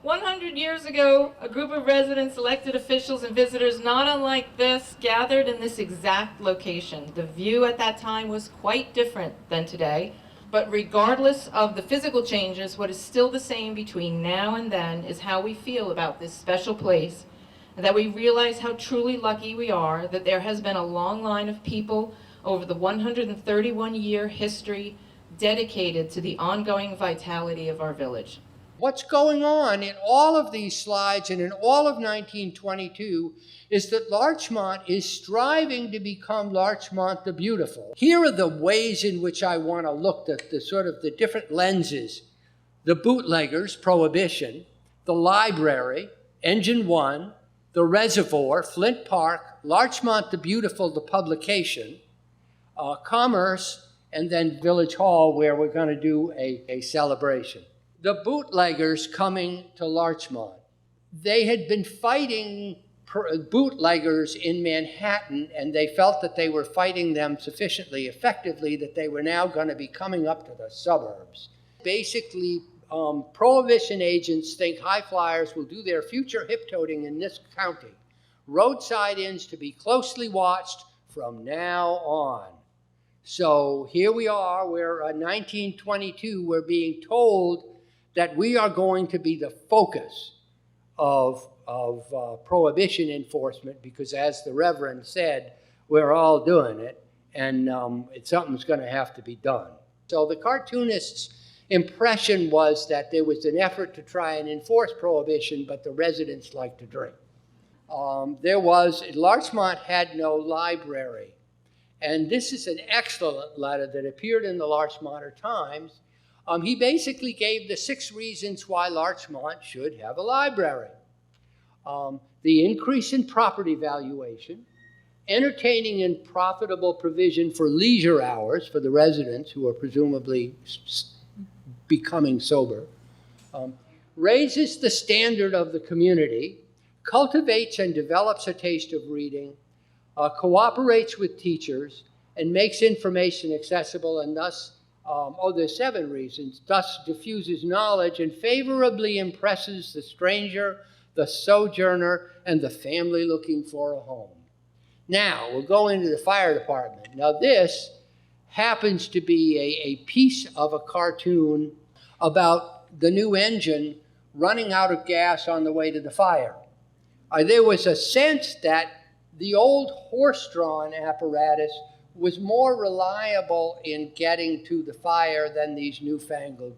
100 years ago, a group of residents, elected officials, and visitors not unlike this gathered in this exact location. The view at that time was quite different than today, but regardless of the physical changes, what is still the same between now and then is how we feel about this special place, and that we realize how truly lucky we are that there has been a long line of people over the 131-year history dedicated to the ongoing vitality of our village. What's going on in all of these slides and in all of 1922 is that Larchmont is striving to become Larchmont the Beautiful. Here are the ways in which I want to look at the sort of the different lenses. The bootleggers, Prohibition, the library, Engine 1, the reservoir, Flint Park, Larchmont the Beautiful, the publication, commerce, and then Village Hall, where we're going to do a celebration. The bootleggers coming to Larchmont. They had been fighting bootleggers in Manhattan, and they felt that they were fighting them sufficiently effectively that they were now going to be coming up to the suburbs. Basically, Prohibition agents think high flyers will do their future hip-toting in this county. Roadside inns to be closely watched from now on. So here we are, we're 1922, we're being told that we are going to be the focus of Prohibition enforcement because, as the Reverend said, we're all doing it, and something's going to have to be done. So the cartoonist's impression was that there was an effort to try and enforce Prohibition, but the residents like to drink. Larchmont had no library. And this is an excellent letter that appeared in the Larchmonter Times. He basically gave the 6 reasons why Larchmont should have a library. The increase in property valuation, entertaining and profitable provision for leisure hours for the residents who are presumably becoming sober, raises the standard of the community, cultivates and develops a taste of reading, cooperates with teachers, and makes information accessible, and thus, there's 7 reasons, thus diffuses knowledge and favorably impresses the stranger, the sojourner, and the family looking for a home. Now, we'll go into the fire department. Now, this happens to be a piece of a cartoon about the new engine running out of gas on the way to the fire. There was a sense that the old horse-drawn apparatus was more reliable in getting to the fire than these newfangled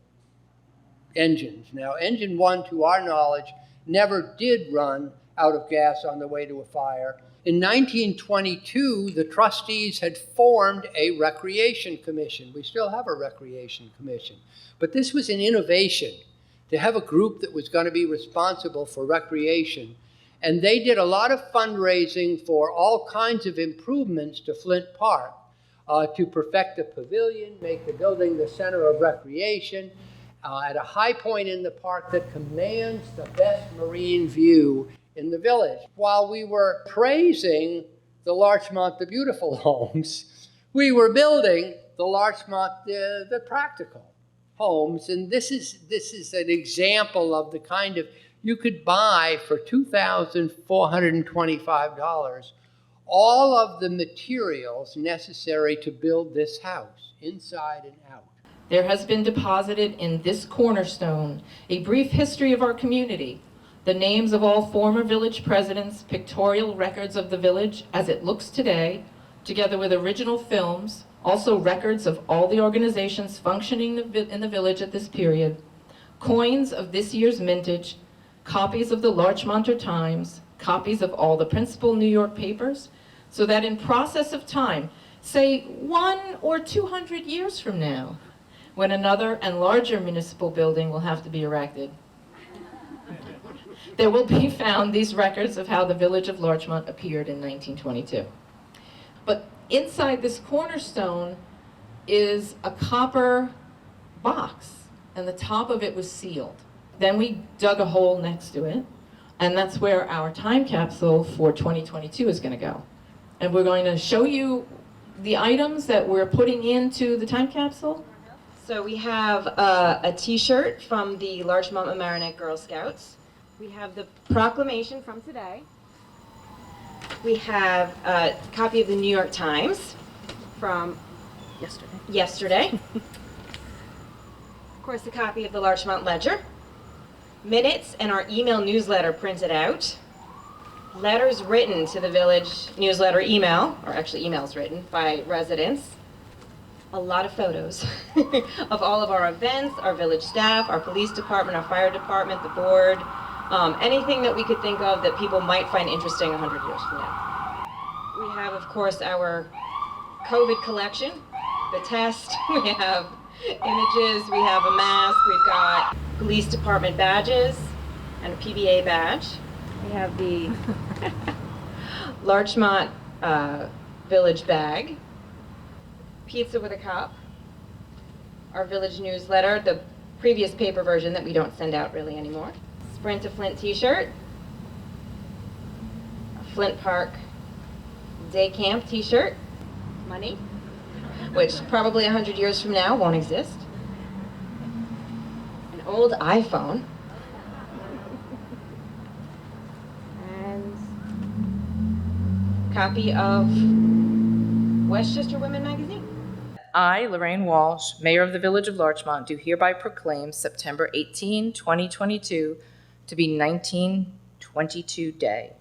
engines. Now, Engine 1, to our knowledge, never did run out of gas on the way to a fire. In 1922, the trustees had formed a recreation commission. We still have a recreation commission. But this was an innovation, to have a group that was going to be responsible for recreation. And they did a lot of fundraising for all kinds of improvements to Flint Park, to perfect the pavilion, make the building the center of recreation, at a high point in the park that commands the best marine view in the village. While we were praising the Larchmont the Beautiful homes, we were building the Larchmont the practical homes. And this is an example of the kind of, you could buy for $2,425 all of the materials necessary to build this house, inside and out. There has been deposited in this cornerstone a brief history of our community, the names of all former village presidents, pictorial records of the village as it looks today, together with original films, also records of all the organizations functioning in the village at this period, coins of this year's mintage, copies of the Larchmonter Times, copies of all the principal New York papers, so that in process of time, say 100 or 200 years from now, when another and larger municipal building will have to be erected, there will be found these records of how the village of Larchmont appeared in 1922. But inside this cornerstone is a copper box, and the top of it was sealed. Then we dug a hole next to it, and that's where our time capsule for 2022 is going to go. And we're going to show you the items that we're putting into the time capsule. So we have a T-shirt from the Larchmont Mamaroneck Girl Scouts. We have the proclamation from today. We have a copy of the New York Times from yesterday. Of course, a copy of the Larchmont Ledger. Minutes and our email newsletter printed out. Letters written to the village newsletter email, or actually emails written by residents. A lot of photos of all of our events, our village staff, our police department, our fire department, the board, anything that we could think of that people might find interesting 100 years from now. We have, of course, our COVID collection, the test, we have images, we have a mask, we've got police department badges and a PBA badge. We have the Larchmont village bag, pizza with a cup, our village newsletter, the previous paper version that we don't send out really anymore, Sprint to Flint t-shirt, a Flint Park day camp t-shirt, money, which probably 100 years from now won't exist, an old iPhone, and a copy of Westchester Women Magazine. I, Lorraine Walsh, Mayor of the Village of Larchmont, do hereby proclaim September 18, 2022 to be 1922 Day.